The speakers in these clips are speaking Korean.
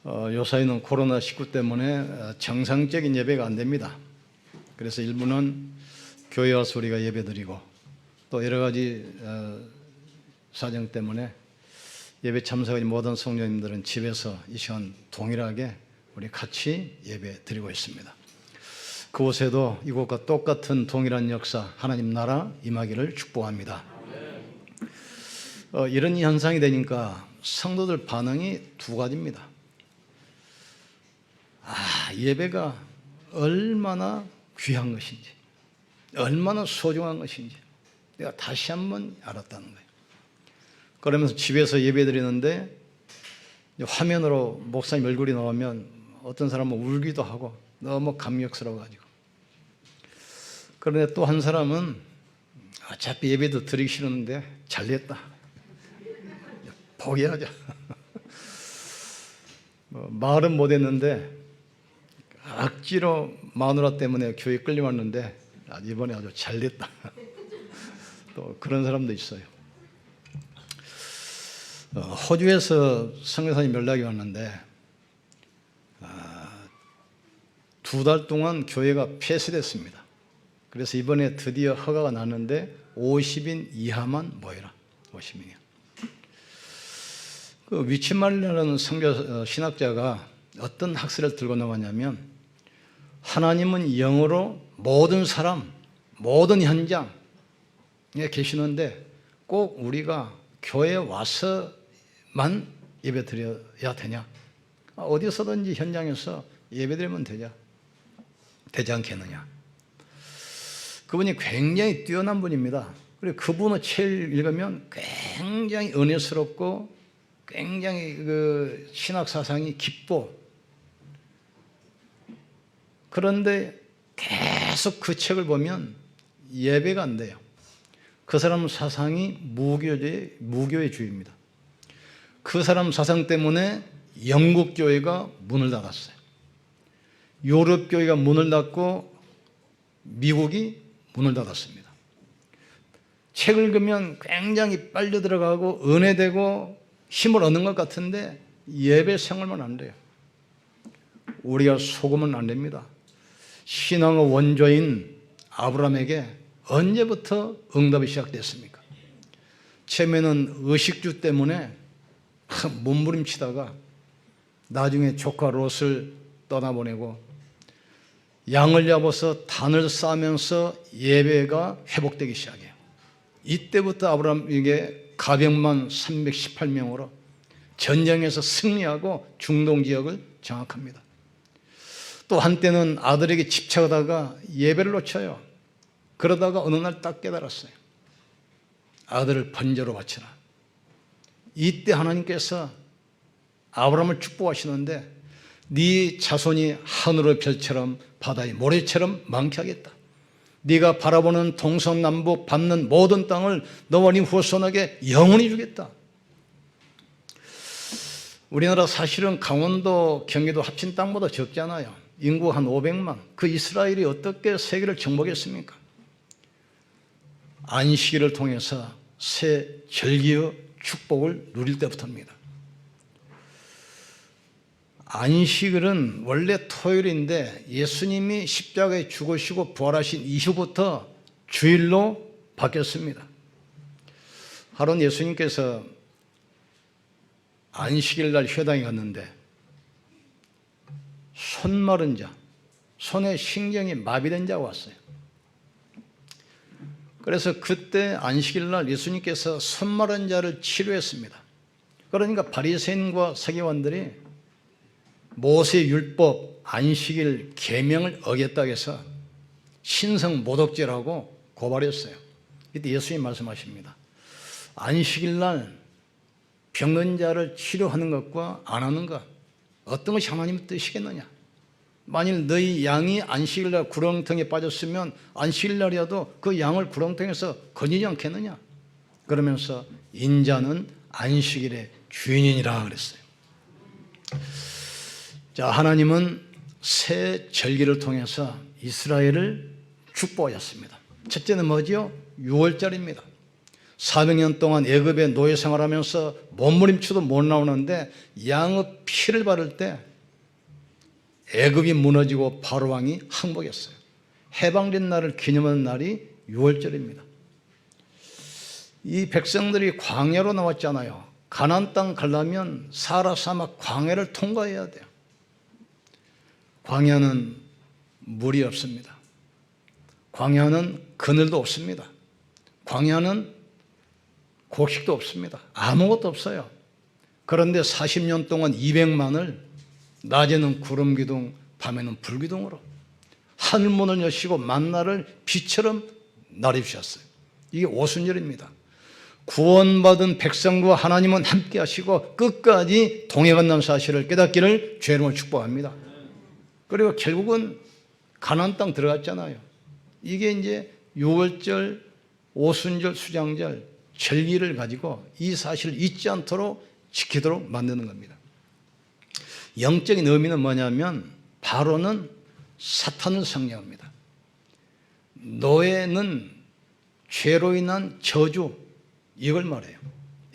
요사이는 코로나19 때문에 정상적인 예배가 안 됩니다. 그래서 일부는 교회 와서 우리가 예배드리고 또 여러 가지 사정 때문에 예배 참석하지 못한 성도님들은 집에서 이 시간 동일하게 우리 같이 예배 드리고 있습니다. 그곳에도 이곳과 똑같은 동일한 역사, 하나님 나라 임하기를 축복합니다. 이런 현상이 되니까 성도들 반응이 두 가지입니다. 예배가 얼마나 귀한 것인지, 얼마나 소중한 것인지 내가 다시 한번 알았다는 거예요. 그러면서 집에서 예배 드리는데 화면으로 목사님 얼굴이 나오면 어떤 사람은 울기도 하고 너무 감격스러워가지고, 그런데 또 한 사람은 어차피 예배도 드리기 싫었는데 잘됐다, 포기하자. 말은 못했는데 억지로 마누라 때문에 교회 끌려왔는데 이번에 아주 잘됐다. 또 그런 사람도 있어요. 호주에서 선교사님 연락이 왔는데 2달 동안 교회가 폐쇄됐습니다. 그래서 이번에 드디어 허가가 났는데 50인 이하만 모여라. 50인이요. 그 위치말이라는 선교 신학자가 어떤 학설을 들고 나왔냐면, 하나님은 영으로 모든 사람, 모든 현장에 계시는데 꼭 우리가 교회에 와서만 예배 드려야 되냐? 어디서든지 현장에서 예배 드리면 되지 않겠느냐? 그분이 굉장히 뛰어난 분입니다. 그리고 그분의 책을 읽으면 굉장히 은혜스럽고 굉장히 그 신학 사상이 깊고, 그런데 계속 그 책을 보면 예배가 안 돼요. 그 사람 사상이 무교회주의입니다. 그 사람 사상 때문에 영국 교회가 문을 닫았어요. 유럽 교회가 문을 닫고 미국이 문을 닫았습니다. 책을 읽으면 굉장히 빨려 들어가고 은혜되고 힘을 얻는 것 같은데 예배 생활만 안 돼요. 우리가 속으면 안 됩니다. 신앙의 원조인 아브라함에게 언제부터 응답이 시작됐습니까? 처음에는 의식주 때문에 몸부림치다가 나중에 조카 롯을 떠나보내고 양을 잡아서 단을 쌓으면서 예배가 회복되기 시작해요. 이때부터 아브라함에게 가병만 318명으로 전쟁에서 승리하고 중동 지역을 장악합니다. 또 한때는 아들에게 집착하다가 예배를 놓쳐요. 그러다가 어느 날 딱 깨달았어요. 아들을 번제로 바치라. 이때 하나님께서 아브라함을 축복하시는데 네 자손이 하늘의 별처럼 바다의 모래처럼 많게 하겠다. 네가 바라보는 동서남북 받는 모든 땅을 너와 네 후손에게 영원히 주겠다. 우리나라 사실은 강원도, 경기도 합친 땅보다 적잖아요. 인구 한 500만. 그 이스라엘이 어떻게 세계를 정복했습니까? 안식일을 통해서 새 절기의 축복을 누릴 때부터입니다. 안식일은 원래 토요일인데 예수님이 십자가에 죽으시고 부활하신 이후부터 주일로 바뀌었습니다. 하루는 예수님께서 안식일 날 회당에 갔는데 손 마른 자, 손에 신경이 마비된 자가 왔어요. 그래서 그때 안식일 날 예수님께서 손 마른 자를 치료했습니다. 그러니까 바리새인과 서기관들이 모세 율법 안식일 계명을 어겼다고 해서 신성 모독죄라고 고발했어요. 이때 예수님 말씀하십니다. 안식일 날 병든 자를 치료하는 것과 안 하는 것, 어떤 것이 하나님의 뜻이겠느냐? 만일 너희 양이 안식일 날 구렁텅이에 빠졌으면 안식일 날이라도 그 양을 구렁텅이에서 건지지 않겠느냐? 그러면서 인자는 안식일의 주인이니라 그랬어요. 자, 하나님은 새 절기를 통해서 이스라엘을 축복하셨습니다. 첫째는 뭐지요? 6월절입니다. 400년 동안 애굽의 노예 생활하면서 몸부림치도 못 나오는데 양의 피를 바를 때 애굽이 무너지고 바로 왕이 항복했어요. 해방된 날을 기념하는 날이 6월절입니다. 이 백성들이 광야로 나왔잖아요. 가나안 땅 가려면 사하라 사막 광야를 통과해야 돼요. 광야는 물이 없습니다. 광야는 그늘도 없습니다. 광야는 곡식도 없습니다. 아무것도 없어요. 그런데 40년 동안 200만을 낮에는 구름 기둥, 밤에는 불 기둥으로 하늘문을 여시고 만나를 비처럼 내려주셨어요. 이게 오순절입니다. 구원받은 백성과 하나님은 함께 하시고 끝까지 동행한다는 사실을 깨닫기를 주님으로 축복합니다. 그리고 결국은 가나안 땅 들어갔잖아요. 이게 이제 6월절, 오순절, 수장절, 절기를 가지고 이 사실을 잊지 않도록 지키도록 만드는 겁니다. 영적인 의미는 뭐냐면 바로는 사탄을 상징합니다. 노예는 죄로 인한 저주, 이걸 말해요.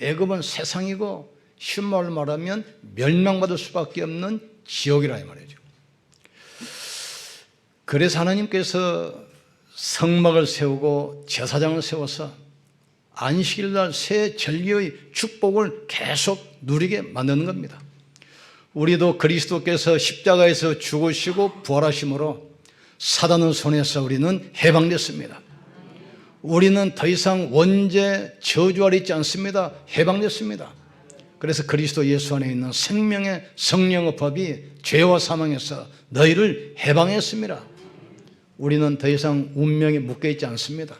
애굽은 세상이고 쉬운 말로 말하면 멸망받을 수밖에 없는 지옥이라 이 말이죠. 그래서 하나님께서 성막을 세우고 제사장을 세워서 안식일날 새 절기의 축복을 계속 누리게 만드는 겁니다. 우리도 그리스도께서 십자가에서 죽으시고 부활하심으로 사단의 손에서 우리는 해방됐습니다. 우리는 더 이상 원죄 저주 아래 있지 않습니다. 해방됐습니다. 그래서 그리스도 예수 안에 있는 생명의 성령의 법이 죄와 사망에서 너희를 해방했습니다. 우리는 더 이상 운명에 묶여있지 않습니다.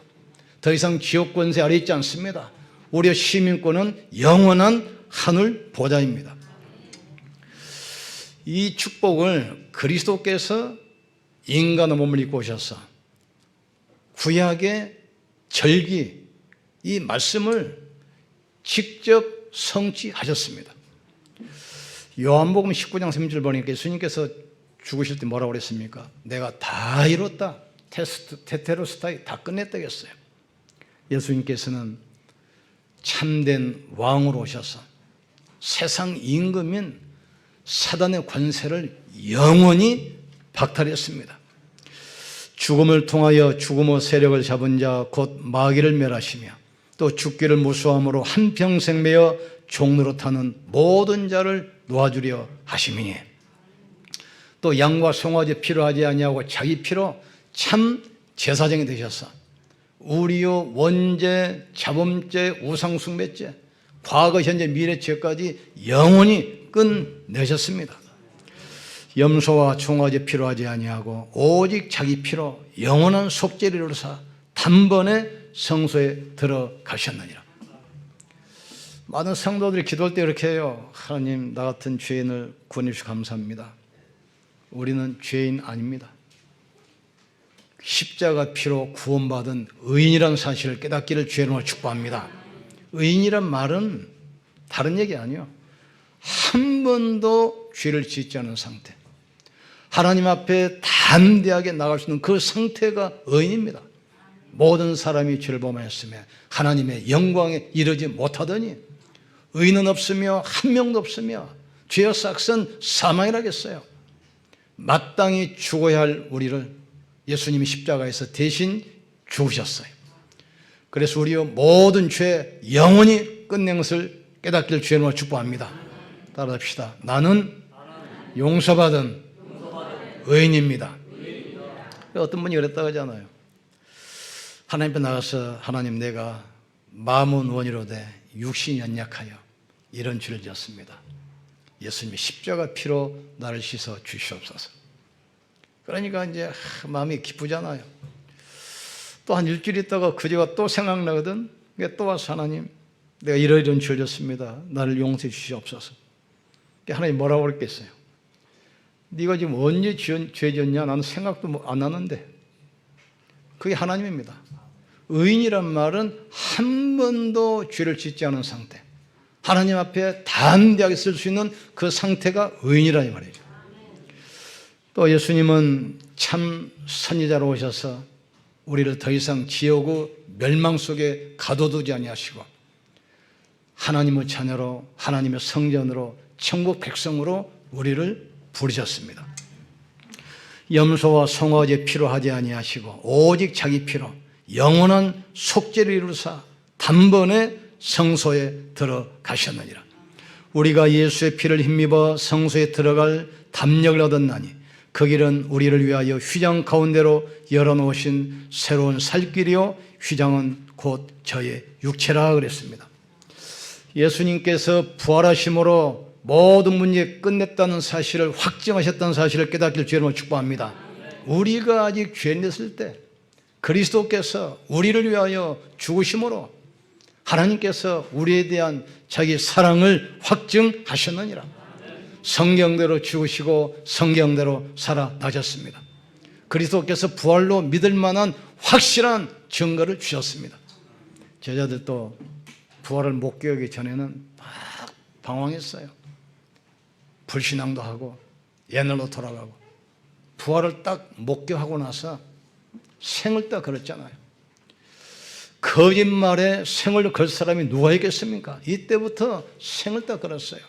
더 이상 지옥 권세 아래 있지 않습니다. 우리의 시민권은 영원한 하늘 보좌입니다. 이 축복을 그리스도께서 인간의 몸을 입고 오셔서 구약의 절기, 이 말씀을 직접 성취하셨습니다. 요한복음 19장 3절 보니까 예수님께서 죽으실 때 뭐라고 그랬습니까? 내가 다 이뤘다. 테테로스타이 다 끝냈다 했어요. 예수님께서는 참된 왕으로 오셔서 세상 임금인 사단의 권세를 영원히 박탈했습니다. 죽음을 통하여 죽음의 세력을 잡은 자 곧 마귀를 멸하시며 또 죽기를 무수함으로 한평생 매어 종로로 타는 모든 자를 놓아주려 하심이니 또 양과 송아지 피로 하지 아니하고 자기 피로 참 제사장이 되셔서 우리의 원죄, 자범죄, 우상숭배죄, 과거, 현재, 미래 죄까지 영원히 끝내셨습니다. 염소와 송아지 피로 하지 아니하고 오직 자기 피로 영원한 속죄를 이루사 단번에 성소에 들어가셨느니라. 많은 성도들이 기도할 때 이렇게 해요. 하나님, 나 같은 죄인을 구원해 주셔서 감사합니다. 우리는 죄인 아닙니다. 십자가 피로 구원받은 의인이라는 사실을 깨닫기를 주님으로 축복합니다. 의인이란 말은 다른 얘기 아니에요. 한 번도 죄를 짓지 않은 상태, 하나님 앞에 담대하게 나갈 수 있는 그 상태가 의인입니다. 모든 사람이 죄를 범하였으며 하나님의 영광에 이르지 못하더니 의인은 없으며 한 명도 없으며 죄의 삭은 사망이라겠어요. 마땅히 죽어야 할 우리를 예수님이 십자가에서 대신 죽으셨어요. 그래서 우리의 모든 죄 영원히 끝낸 것을 깨닫기를 주님으로 축복합니다. 따라합시다. 나는 용서받은 의인입니다. 어떤 분이 그랬다고 하잖아요. 하나님 앞에 나가서 하나님, 내가 마음은 원이로되 육신이 연약하여 이런 죄를 지었습니다. 예수님이 십자가 피로 나를 씻어 주시옵소서. 그러니까 이제 마음이 기쁘잖아요. 또 한 일주일 있다가 그 죄가 또 생각나거든. 또 와서 하나님, 내가 이런 죄를 졌습니다. 나를 용서해 주시옵소서. 하나님 뭐라고 그랬겠어요? 네가 지금 언제 죄 졌냐? 나는 생각도 안 하는데. 그게 하나님입니다. 의인이란 말은 한 번도 죄를 짓지 않은 상태, 하나님 앞에 담대하게 쓸 수 있는 그 상태가 의인이라 이 말이죠. 또 예수님은 참 선지자로 오셔서 우리를 더 이상 지옥의 멸망 속에 가둬두지 아니하시고 하나님의 자녀로, 하나님의 성전으로, 천국 백성으로 우리를 부르셨습니다. 염소와 송아지의 피로 하지 아니하시고 오직 자기 피로 영원한 속죄를 이루사 단번에 성소에 들어가셨느니라. 우리가 예수의 피를 힘입어 성소에 들어갈 담력을 얻었나니 그 길은 우리를 위하여 휘장 가운데로 열어놓으신 새로운 살길이요 휘장은 곧 저의 육체라 그랬습니다. 예수님께서 부활하심으로 모든 문제 끝냈다는 사실을 확증하셨다는 사실을 깨닫길 주님으로 축복합니다. 우리가 아직 죄인 됐을 때 그리스도께서 우리를 위하여 죽으심으로 하나님께서 우리에 대한 자기 사랑을 확증하셨느니라. 성경대로 죽으시고 성경대로 살아나셨습니다. 그리스도께서 부활로 믿을 만한 확실한 증거를 주셨습니다. 제자들도 부활을 목격하기 전에는 막 방황했어요. 불신앙도 하고 옛날로 돌아가고 부활을 딱 목격하고 나서 생을 딱 걸었잖아요. 거짓말에 생을 걸 사람이 누가 있겠습니까? 이때부터 생을 딱 걸었어요.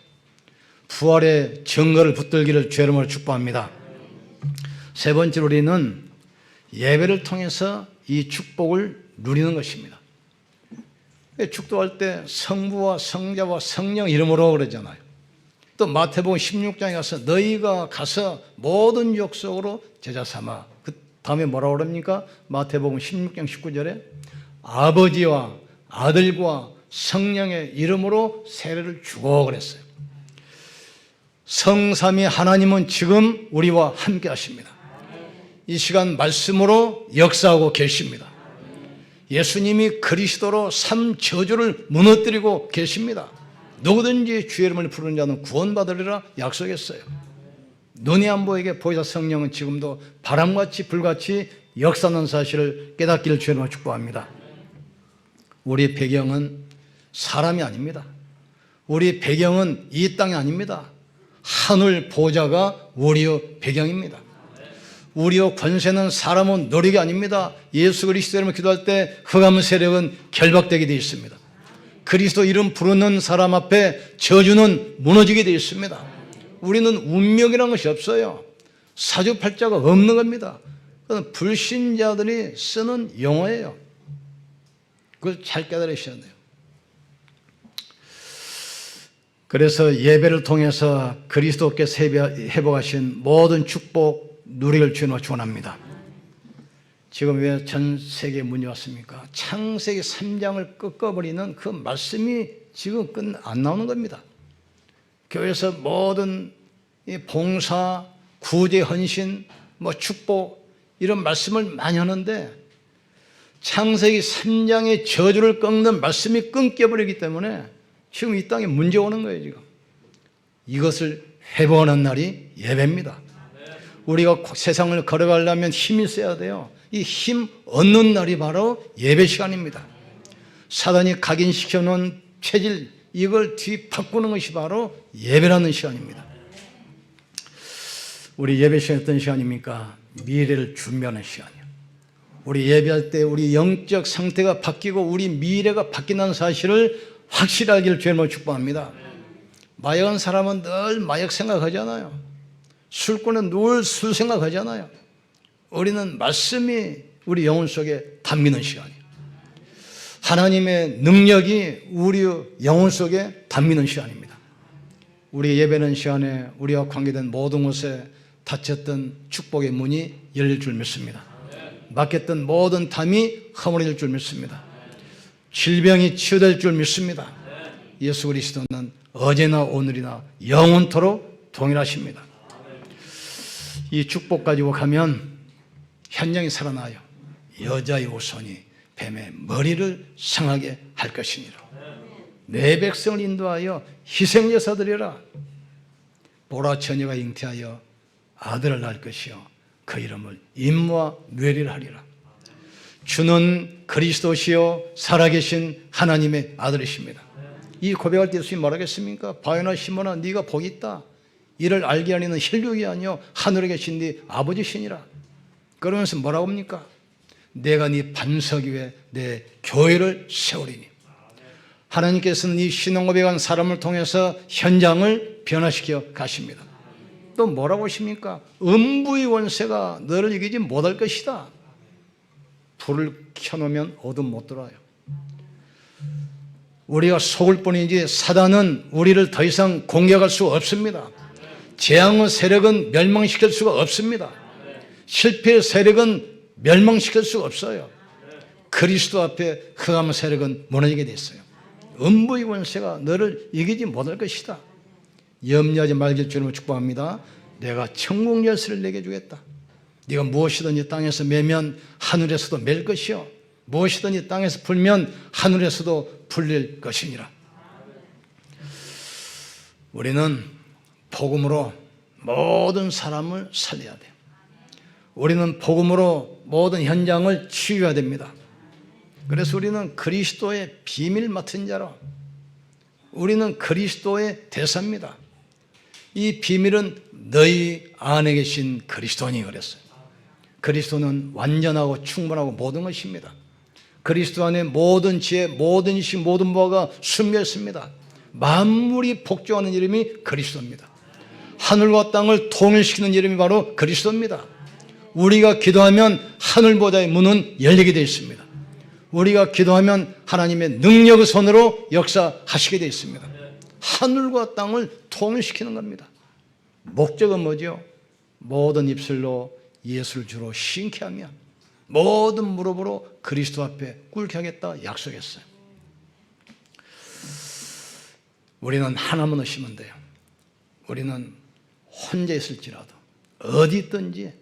부활의 증거를 붙들기를 주의 이름으로 축복합니다. 세 번째로 우리는 예배를 통해서 이 축복을 누리는 것입니다. 축도할 때 성부와 성자와 성령 이름으로 그러잖아요. 또 마태복음 16장에 가서 너희가 가서 모든 역 속으로 제자 삼아. 그 다음에 뭐라고 그럽니까? 마태복음 16장 19절에 아버지와 아들과 성령의 이름으로 세례를 주고 그랬어요. 성삼위 하나님은 지금 우리와 함께 하십니다. 이 시간 말씀으로 역사하고 계십니다. 예수님이 그리스도로 삶 저주를 무너뜨리고 계십니다. 누구든지 주의 이름을 부르는 자는 구원받으리라 약속했어요. 눈이 안 보이게 보이사 성령은 지금도 바람같이 불같이 역사하는 사실을 깨닫기를 주의 이름으로 축복합니다. 우리의 배경은 사람이 아닙니다. 우리의 배경은 이 땅이 아닙니다. 하늘 보좌가 우리의 배경입니다. 우리의 권세는 사람의 노력이 아닙니다. 예수 그리스도 이름을 기도할 때 흑암 세력은 결박되게 되어 있습니다. 그리스도 이름 부르는 사람 앞에 저주는 무너지게 되어 있습니다. 우리는 운명이라는 것이 없어요. 사주팔자가 없는 겁니다. 그건 불신자들이 쓰는 용어예요. 그걸 잘 깨달으셔야 돼요. 그래서 예배를 통해서 그리스도께서 회복하신 모든 축복 누리를 주님으로 축원합니다. 지금 왜 전 세계에 문이 왔습니까? 창세기 3장을 꺾어버리는 그 말씀이 지금 안 나오는 겁니다. 교회에서 모든 봉사, 구제, 헌신, 축복 이런 말씀을 많이 하는데 창세기 3장의 저주를 꺾는 말씀이 끊겨버리기 때문에 지금 이 땅에 문제 오는 거예요. 지금 이것을 회복하는 날이 예배입니다. 우리가 세상을 걸어가려면 힘이 있어야 돼요. 이 힘 얻는 날이 바로 예배 시간입니다. 사단이 각인시켜 놓은 체질 이걸 뒤바꾸는 것이 바로 예배라는 시간입니다. 우리 예배 시간이 어떤 시간입니까? 미래를 준비하는 시간이에요. 우리 예배할 때 우리 영적 상태가 바뀌고 우리 미래가 바뀐다는 사실을 확실히 알기를 주님으로 축복합니다. 마약한 사람은 늘 마약 생각하잖아요. 술꾼은 늘 술 생각하잖아요. 우리는 말씀이 우리 영혼 속에 담기는 시간이에요. 하나님의 능력이 우리 영혼 속에 담기는 시간입니다. 우리 예배는 시간에 우리와 관계된 모든 곳에 닫혔던 축복의 문이 열릴 줄 믿습니다. 막혔던 모든 담이 허물어질 줄 믿습니다. 질병이 치유될 줄 믿습니다. 예수 그리스도는 어제나 오늘이나 영원토록 동일하십니다. 이 축복 가지고 가면 현장이 살아나요. 여자의 우선이 뱀의 머리를 상하게 할 것이니라. 내 백성을 인도하여 희생제사 드리라. 보라 처녀가 잉태하여 아들을 낳을 것이요 그 이름을 임무와 뇌리를 하리라. 주는 그리스도시요 살아계신 하나님의 아들이십니다. 이 고백할 때 예수님이 뭐라겠습니까? 바요나 시몬아 네가 복이 있다. 이를 알게 하리는 혈육이 아니요 하늘에 계신 네 아버지시니라. 그러면서 뭐라고 합니까? 내가 네 반석 위에 내 교회를 세우리니. 하나님께서는 이 신앙고백한 사람을 통해서 현장을 변화시켜 가십니다. 또 뭐라고 하십니까? 음부의 원세가 너를 이기지 못할 것이다. 불을 켜놓으면 어둠 못 들어와요. 우리가 속을 뿐이지 사단은 우리를 더 이상 공격할 수 없습니다. 재앙의 세력은 멸망시킬 수가 없습니다. 실패의 세력은 멸망시킬 수가 없어요. 그리스도 앞에 흑암의 세력은 무너지게 됐어요. 음부의 원세가 너를 이기지 못할 것이다. 염려하지 말길 주님을 축복합니다. 내가 천국 열쇠를 내게 주겠다. 네가 무엇이든지 땅에서 매면 하늘에서도 맬 것이요, 무엇이든지 땅에서 풀면 하늘에서도 풀릴 것이니라. 우리는 복음으로 모든 사람을 살려야 돼요. 우리는 복음으로 모든 현장을 치유해야 됩니다. 그래서 우리는 그리스도의 비밀 맡은 자로, 우리는 그리스도의 대사입니다. 이 비밀은 너희 안에 계신 그리스도니 그랬어요. 그리스도는 완전하고 충분하고 모든 것입니다. 그리스도 안에 모든 지혜, 모든 인식, 모든 바가 숨겨 있습니다. 만물이 복종하는 이름이 그리스도입니다. 하늘과 땅을 통일시키는 이름이 바로 그리스도입니다. 우리가 기도하면 하늘보다의 문은 열리게 되어 있습니다. 우리가 기도하면 하나님의 능력의 손으로 역사하시게 되어 있습니다. 하늘과 땅을 통일시키는 겁니다. 목적은 뭐죠? 모든 입술로 예수를 주로 신케하며 모든 무릎으로 그리스도 앞에 꿇게 하겠다 약속했어요. 우리는 하나만 의심하면 돼요. 우리는 혼자 있을지라도 어디 있든지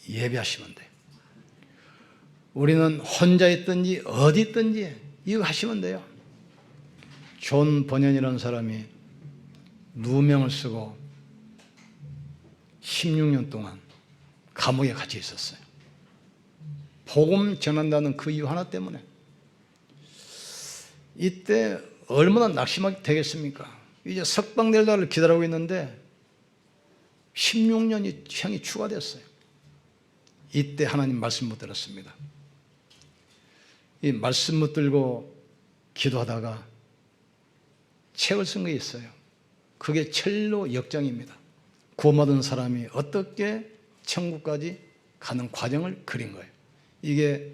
예배하시면 돼요. 우리는 혼자 있든지 어디 있든지 이거 하시면 돼요. 존 버년이라는 사람이 누명을 쓰고 16년 동안 감옥에 갇혀 있었어요. 복음 전한다는 그 이유 하나 때문에. 이때 얼마나 낙심하게 되겠습니까? 이제 석방될 날을 기다리고 있는데 16년이 형이 추가됐어요. 이때 하나님 말씀 못 들었습니다. 이 말씀 못 들고 기도하다가 책을 쓴 게 있어요. 그게 철로 역정입니다. 구원받은 사람이 어떻게 천국까지 가는 과정을 그린 거예요. 이게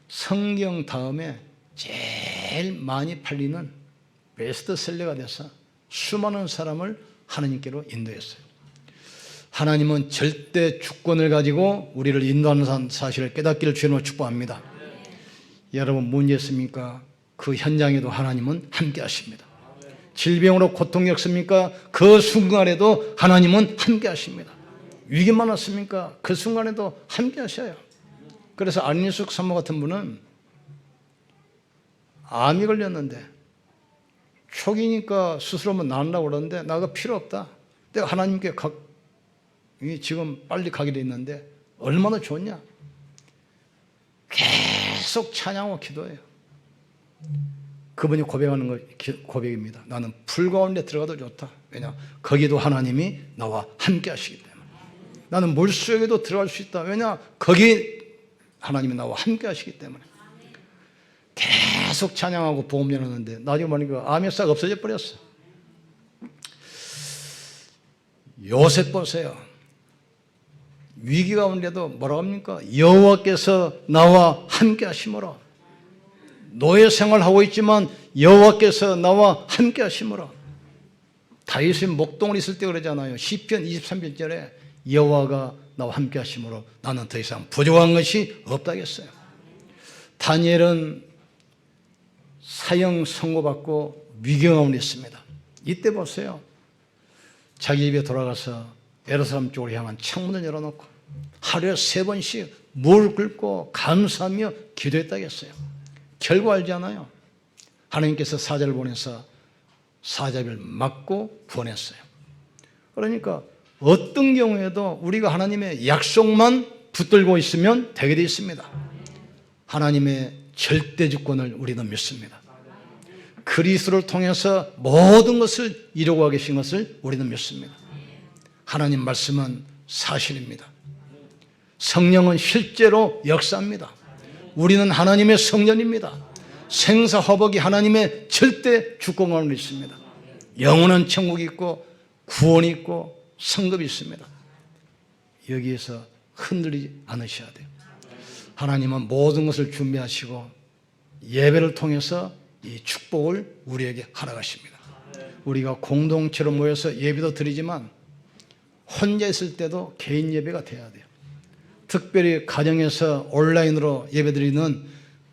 성경 다음에 제일 많이 팔리는 베스트셀러가 돼서 수많은 사람을 하나님께로 인도했어요. 하나님은 절대 주권을 가지고 우리를 인도하는 사실을 깨닫기를 주님으로 축복합니다. 여러분 문제 있습니까? 그 현장에도 하나님은 함께 하십니다. 질병으로 고통 겪습니까? 그 순간에도 하나님은 함께 하십니다. 위기 많았습니까? 그 순간에도 함께 하셔요. 그래서 안민숙 사모 같은 분은 암이 걸렸는데 초기니까 수술 한번 나으려고 그러는데 나가 필요 없다. 내가 하나님께 지금 빨리 가게 돼 있는데 얼마나 좋냐. 계속 찬양하고 기도해요. 그분이 고백하는 고백입니다. 나는 불 가운데 들어가도 좋다. 왜냐? 거기도 하나님이 나와 함께 하시기 때문에. 나는 물속에도 들어갈 수 있다. 왜냐? 거기 하나님이 나와 함께 하시기 때문에. 계속 찬양하고 복음 전하는데 나중에 보니까 암이 싹 없어져 버렸어. 요셉 보세요. 위기 가운데도 뭐라고 합니까? 여호와께서 나와 함께 하심으로. 노예 생활하고 있지만 여호와께서 나와 함께 하심으로. 다윗이 목동을 있을 때 그러잖아요. 시편 23편절에 여호와가 나와 함께 하심으로 나는 더 이상 부족한 것이 없다겠어요. 다니엘은 사형 선고받고 위기 가운데 있습니다. 이때 보세요. 자기 집에 돌아가서 예루살렘 쪽으로 향한 창문을 열어놓고 하루에 3번씩 물 끓고 감사하며 기도했다겠어요. 결과 알지 않아요? 하나님께서 사자를 보내서 사자를 막고 구원했어요. 그러니까 어떤 경우에도 우리가 하나님의 약속만 붙들고 있으면 되게 되어 있습니다. 하나님의 절대 주권을 우리는 믿습니다. 그리스도를 통해서 모든 것을 이루고 계신 것을 우리는 믿습니다. 하나님 말씀은 사실입니다. 성령은 실제로 역사합니다. 우리는 하나님의 성전입니다. 생사화복이 하나님의 절대 주권관으로 있습니다. 영원한 천국이 있고 구원이 있고 성급이 있습니다. 여기에서 흔들리지 않으셔야 돼요. 하나님은 모든 것을 준비하시고 예배를 통해서 이 축복을 우리에게 허락하십니다. 우리가 공동체로 모여서 예배도 드리지만 혼자 있을 때도 개인 예배가 돼야 돼요. 특별히 가정에서 온라인으로 예배드리는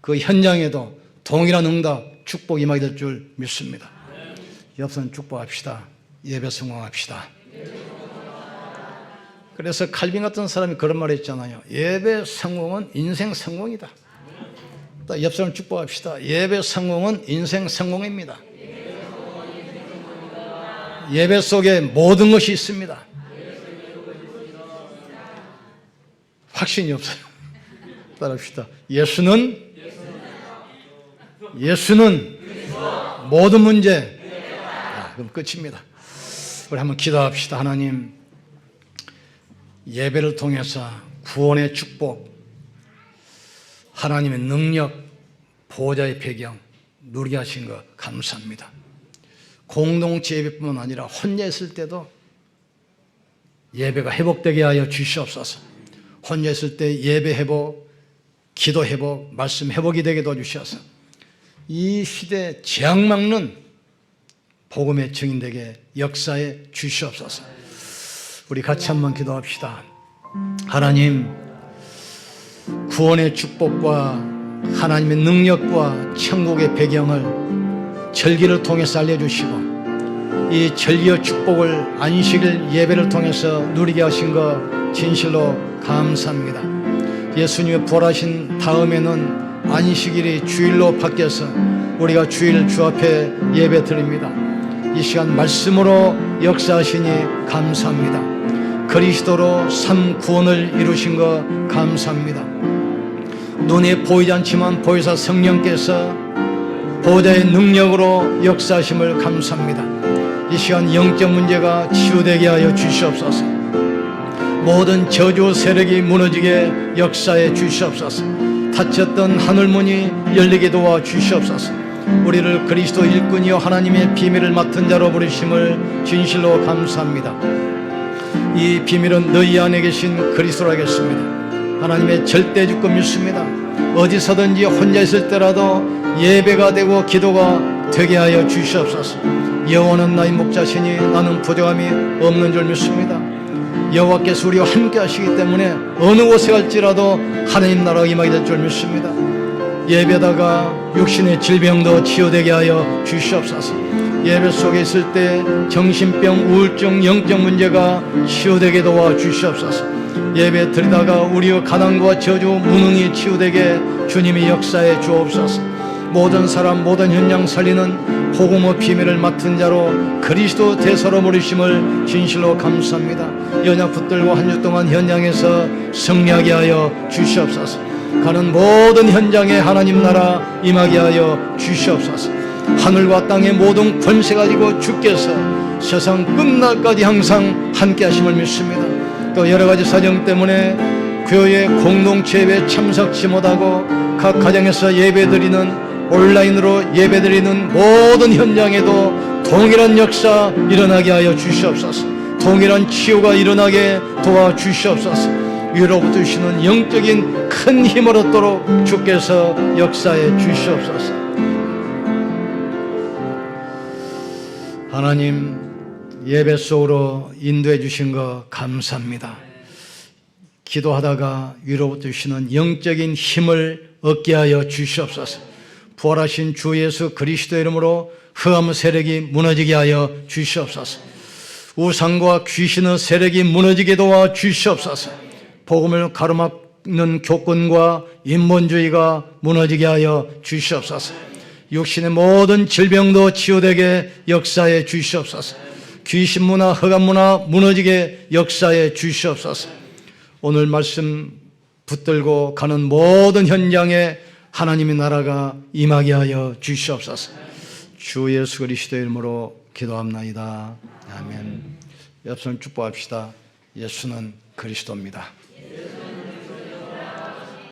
그 현장에도 동일한 응답, 축복 임하게 될 줄 믿습니다. 옆선 축복합시다. 예배 성공합시다. 그래서 칼빈 같은 사람이 그런 말을 했잖아요. 예배 성공은 인생 성공이다. 옆 사람 축복합시다. 예배 성공은 인생 성공입니다. 예배 속에 모든 것이 있습니다. 확신이 없어요. 따라합시다. 예수는 모든 문제. 그럼 끝입니다. 우리 한번 기도합시다. 하나님, 예배를 통해서 구원의 축복, 하나님의 능력, 보호자의 배경 누리게 하신 것 감사합니다. 공동체 예배뿐만 아니라 혼자 있을 때도 예배가 회복되게 하여 주시옵소서. 혼자 있을 때 예배 회복, 기도 회복, 말씀 회복이 되게 도와주셔서 이 시대에 재앙 막는 복음의 증인되게 역사에 주시옵소서. 우리 같이 한번 기도합시다. 하나님, 구원의 축복과 하나님의 능력과 천국의 배경을 절기를 통해서 알려주시고 이 절기의 축복을 안식일 예배를 통해서 누리게 하신 것 진실로 감사합니다. 예수님의 부활하신 다음에는 안식일이 주일로 바뀌어서 우리가 주일 주 앞에 예배 드립니다. 이 시간 말씀으로 역사하시니 감사합니다. 그리스도로 삶 구원을 이루신 것 감사합니다. 눈에 보이지 않지만 보혜사 성령께서 보호자의 능력으로 역사하심을 감사합니다. 이 시간 영적 문제가 치유되게 하여 주시옵소서. 모든 저주 세력이 무너지게 역사해 주시옵소서. 닫혔던 하늘문이 열리게 도와 주시옵소서. 우리를 그리스도 일꾼이요 하나님의 비밀을 맡은 자로 부르심을 진실로 감사합니다. 이 비밀은 너희 안에 계신 그리스도라겠습니다. 하나님의 절대 주권 믿습니다. 어디서든지 혼자 있을 때라도 예배가 되고 기도가 되게 하여 주시옵소서. 여호와는 나의 목자시니 나는 부족함이 없는 줄 믿습니다. 여호와께서 우리와 함께 하시기 때문에 어느 곳에 갈지라도 하나님 나라가 임하게 될 줄 믿습니다. 예배다가 육신의 질병도 치유되게 하여 주시옵소서. 예배 속에 있을 때 정신병, 우울증, 영적 문제가 치유되게 도와 주시옵소서. 예배 드리다가 우리의 가난과 저주, 무능이 치유되게 주님이 역사해 주옵소서. 모든 사람, 모든 현장 살리는 복음의 비밀을 맡은 자로 그리스도 대사로 부르심을 진실로 감사합니다. 연약 붙들고 한 주 동안 현장에서 승리하게 하여 주시옵소서. 가는 모든 현장에 하나님 나라 임하게 하여 주시옵소서. 하늘과 땅의 모든 권세 가지고 주께서 세상 끝날까지 항상 함께 하심을 믿습니다. 또 여러 가지 사정 때문에 교회 공동체 예배 참석치 못하고 각 가정에서 예배드리는 온라인으로 예배드리는 모든 현장에도 동일한 역사 일어나게 하여 주시옵소서. 동일한 치유가 일어나게 도와주시옵소서. 위로부터 주시는 영적인 큰 힘을 얻도록 주께서 역사해 주시옵소서. 하나님, 예배 속으로 인도해 주신 것 감사합니다. 기도하다가 위로부터 주시는 영적인 힘을 얻게 하여 주시옵소서. 부활하신 주 예수 그리스도 이름으로 흑암 세력이 무너지게 하여 주시옵소서. 우상과 귀신의 세력이 무너지게 도와 주시옵소서. 복음을 가로막는 교권과 인본주의가 무너지게 하여 주시옵소서. 육신의 모든 질병도 치유되게 역사해 주시옵소서. 귀신 문화, 흑암 문화 무너지게 역사해 주시옵소서. 오늘 말씀 붙들고 가는 모든 현장에 하나님의 나라가 임하게 하여 주시옵소서. 주 예수 그리스도 이름으로 기도합나이다. 아멘. 옆손 축복합시다. 예수는 그리스도입니다.